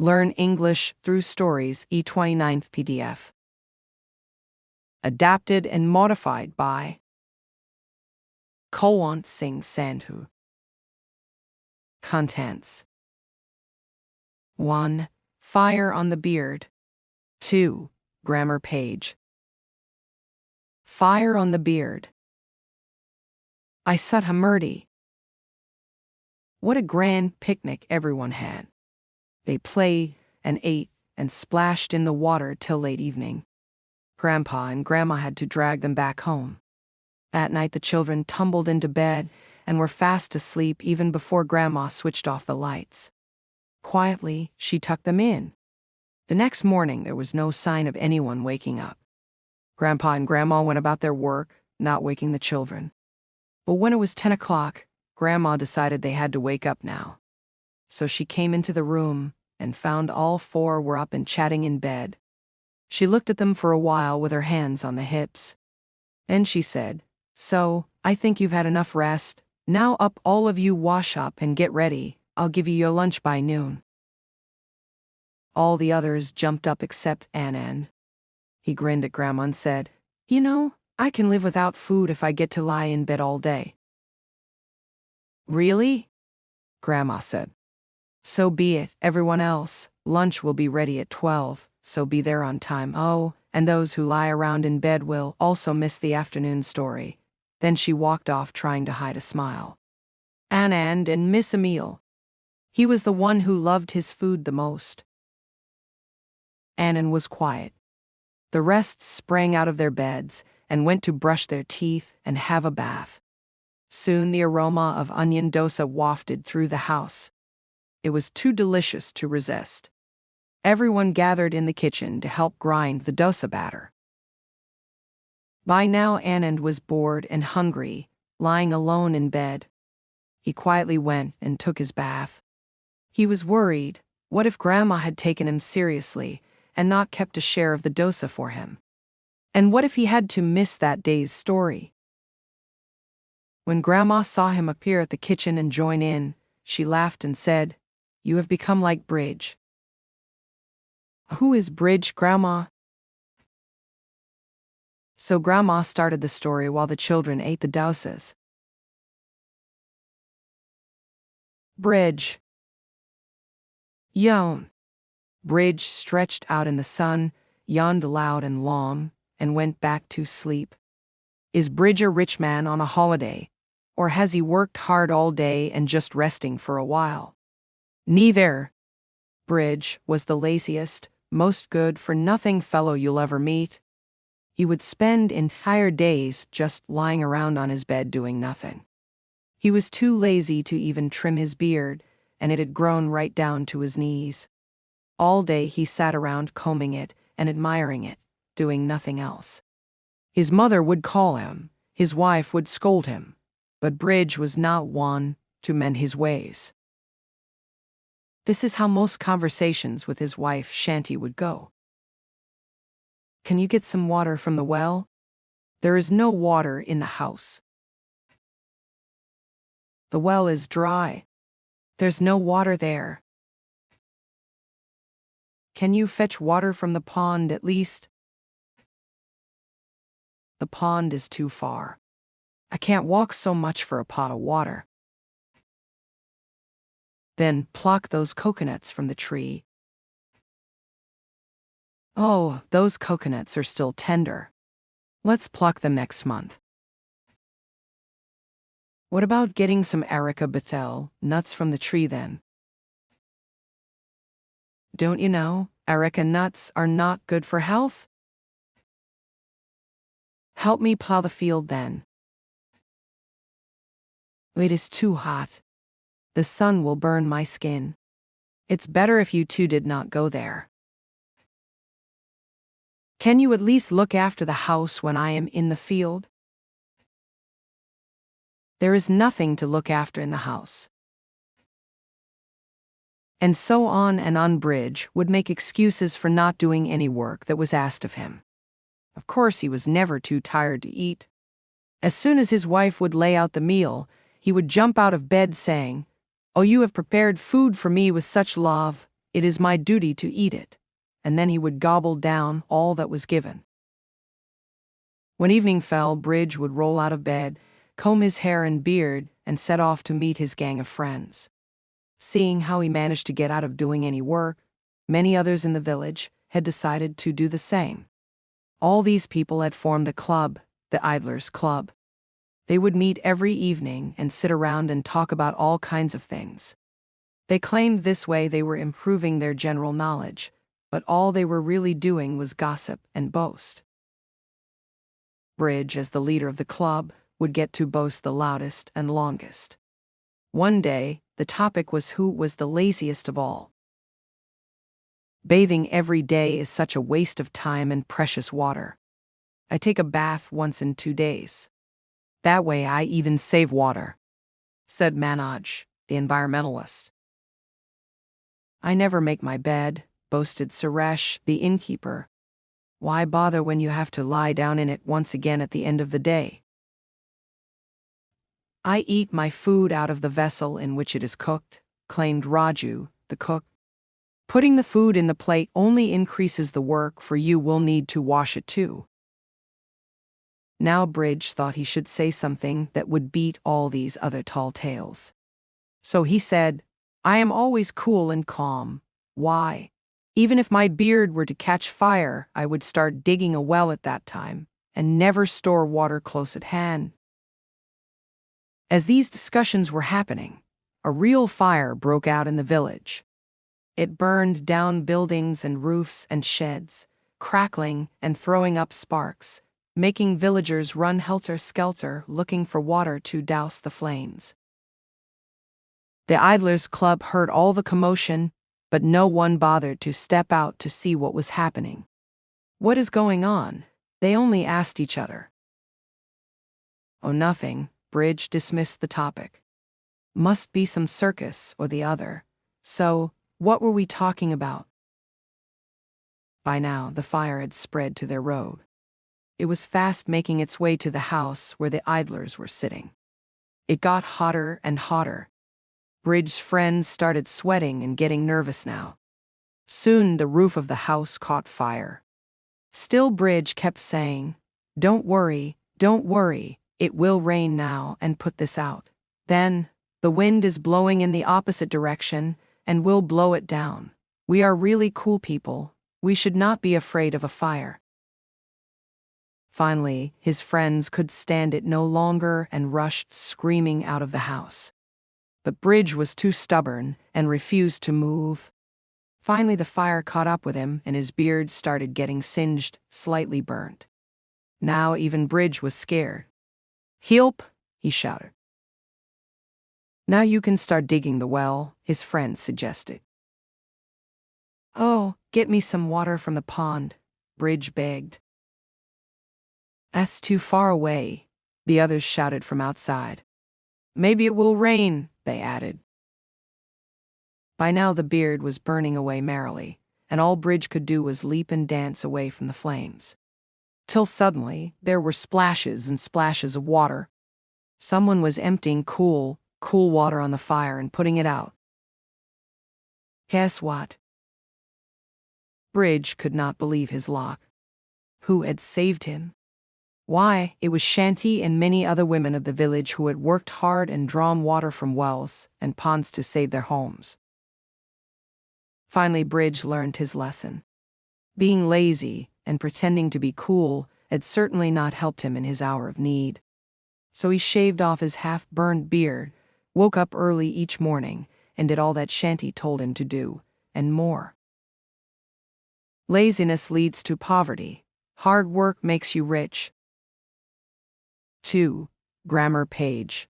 Learn English through stories E29 PDF. Adapted and modified by Kulwant Singh Sandhu. Contents: 1. Fire on the beard. 2. Grammar page. Fire on the beard. I Sudha Murty. What a grand picnic everyone had. They played and ate and splashed in the water till late evening. Grandpa and Grandma had to drag them back home. That night the children tumbled into bed and were fast asleep even before Grandma switched off the lights. Quietly, she tucked them in. The next morning there was no sign of anyone waking up. Grandpa and Grandma went about their work, not waking the children. But when it was 10 o'clock, Grandma decided they had to wake up now. So she came into the room and found all four were up and chatting in bed. She looked at them for a while with her hands on the hips. Then she said, "So, I think you've had enough rest. Now up all of you, wash up and get ready. I'll give you your lunch by noon." All the others jumped up except Anand. He grinned at Grandma and said, "You know, I can live without food if I get to lie in bed all day." "Really?" Grandma said. "So be it, everyone else. Lunch will be ready at 12, so be there on time. Oh, and those who lie around in bed will also miss the afternoon story." Then she walked off trying to hide a smile. Anand and miss a meal. He was the one who loved his food the most. Anand was quiet. The rest sprang out of their beds and went to brush their teeth and have a bath. Soon the aroma of onion dosa wafted through the house. It was too delicious to resist. Everyone gathered in the kitchen to help grind the dosa batter. By now Anand was bored and hungry, lying alone in bed. He quietly went and took his bath. He was worried. What if Grandma had taken him seriously and not kept a share of the dosa for him? And what if he had to miss that day's story? When Grandma saw him appear at the kitchen and join in, she laughed and said, "You have become like Bridge." "Who is Bridge, Grandma?" So Grandma started the story while the children ate the dosas. Bridge. Yawn. Bridge stretched out in the sun, yawned loud and long, and went back to sleep. Is Bridge a rich man on a holiday? Or has he worked hard all day and just resting for a while? Neither. Bridge was the laziest, most good-for-nothing fellow you'll ever meet. He would spend entire days just lying around on his bed doing nothing. He was too lazy to even trim his beard, and it had grown right down to his knees. All day he sat around combing it and admiring it, doing nothing else. His mother would call him, his wife would scold him, but Bridge was not one to mend his ways. This is how most conversations with his wife Shanti would go. "Can you get some water from the well? There is no water in the house. The well is dry. There's no water there. Can you fetch water from the pond at least? The pond is too far. I can't walk so much for a pot of water. Then pluck those coconuts from the tree. Oh, those coconuts are still tender. Let's pluck them next month. What about getting some Areca Bethel nuts from the tree then? Don't you know, Areca nuts are not good for health? Help me plow the field then. It is too hot. The sun will burn my skin. It's better if you two did not go there. Can you at least look after the house when I am in the field? There is nothing to look after in the house. And so on Bridge would make excuses for not doing any work that was asked of him. Of course, he was never too tired to eat. As soon as his wife would lay out the meal, he would jump out of bed saying, "Oh, you have prepared food for me with such love. It is my duty to eat it. And then he would gobble down all that was given. When evening fell, Bridge would roll out of bed, comb his hair and beard, and set off to meet his gang of friends. Seeing how he managed to get out of doing any work, many others in the village had decided to do the same. All these people had formed a club, the Idlers' Club. They would meet every evening and sit around and talk about all kinds of things. They claimed this way they were improving their general knowledge, but all they were really doing was gossip and boast. Bridge, as the leader of the club, would get to boast the loudest and longest. One day, the topic was who was the laziest of all. Bathing every day is such a waste of time and precious water. I take a bath once in 2 days. That way I even save water, said Manoj, the environmentalist. I never make my bed, boasted Suresh, the innkeeper. Why bother when you have to lie down in it once again at the end of the day? I eat my food out of the vessel in which it is cooked, claimed Raju, the cook. Putting the food in the plate only increases the work, for you will need to wash it too. Now Bridge thought he should say something that would beat all these other tall tales. So he said, I am always cool and calm. Why? Even if my beard were to catch fire, I would start digging a well at that time, and never store water close at hand. As these discussions were happening, a real fire broke out in the village. It burned down buildings and roofs and sheds, crackling and throwing up sparks, making villagers run helter-skelter looking for water to douse the flames. The Idlers' Club heard all the commotion, but no one bothered to step out to see what was happening. What is going on? They only asked each other. Oh, nothing. Bridge dismissed the topic. Must be some circus or the other. So, what were we talking about? By now, the fire had spread to their road. It was fast making its way to the house where the idlers were sitting. It got hotter and hotter. Bridge's friends started sweating and getting nervous now. Soon the roof of the house caught fire. Still Bridge kept saying, don't worry, it will rain now and put this out. Then, the wind is blowing in the opposite direction and we'll blow it down. We are really cool people. We should not be afraid of a fire. Finally, his friends could stand it no longer and rushed screaming out of the house. But Bridge was too stubborn and refused to move. Finally, the fire caught up with him and his beard started getting singed, slightly burnt. Now even Bridge was scared. Help, he shouted. Now you can start digging the well, his friend suggested. Oh, get me some water from the pond, Bridge begged. That's too far away, the others shouted from outside. Maybe it will rain, they added. By now the beard was burning away merrily, and all Bridge could do was leap and dance away from the flames. Till suddenly, there were splashes and splashes of water. Someone was emptying cool water on the fire and putting it out. Guess what? Bridge could not believe his luck. Who had saved him? Why, it was Shanti and many other women of the village who had worked hard and drawn water from wells and ponds to save their homes. Finally, Bridge learned his lesson. Being lazy and pretending to be cool had certainly not helped him in his hour of need. So he shaved off his half-burned beard, woke up early each morning, and did all that Shanti told him to do, and more. Laziness leads to poverty. Hard work makes you rich. 2. Grammar page.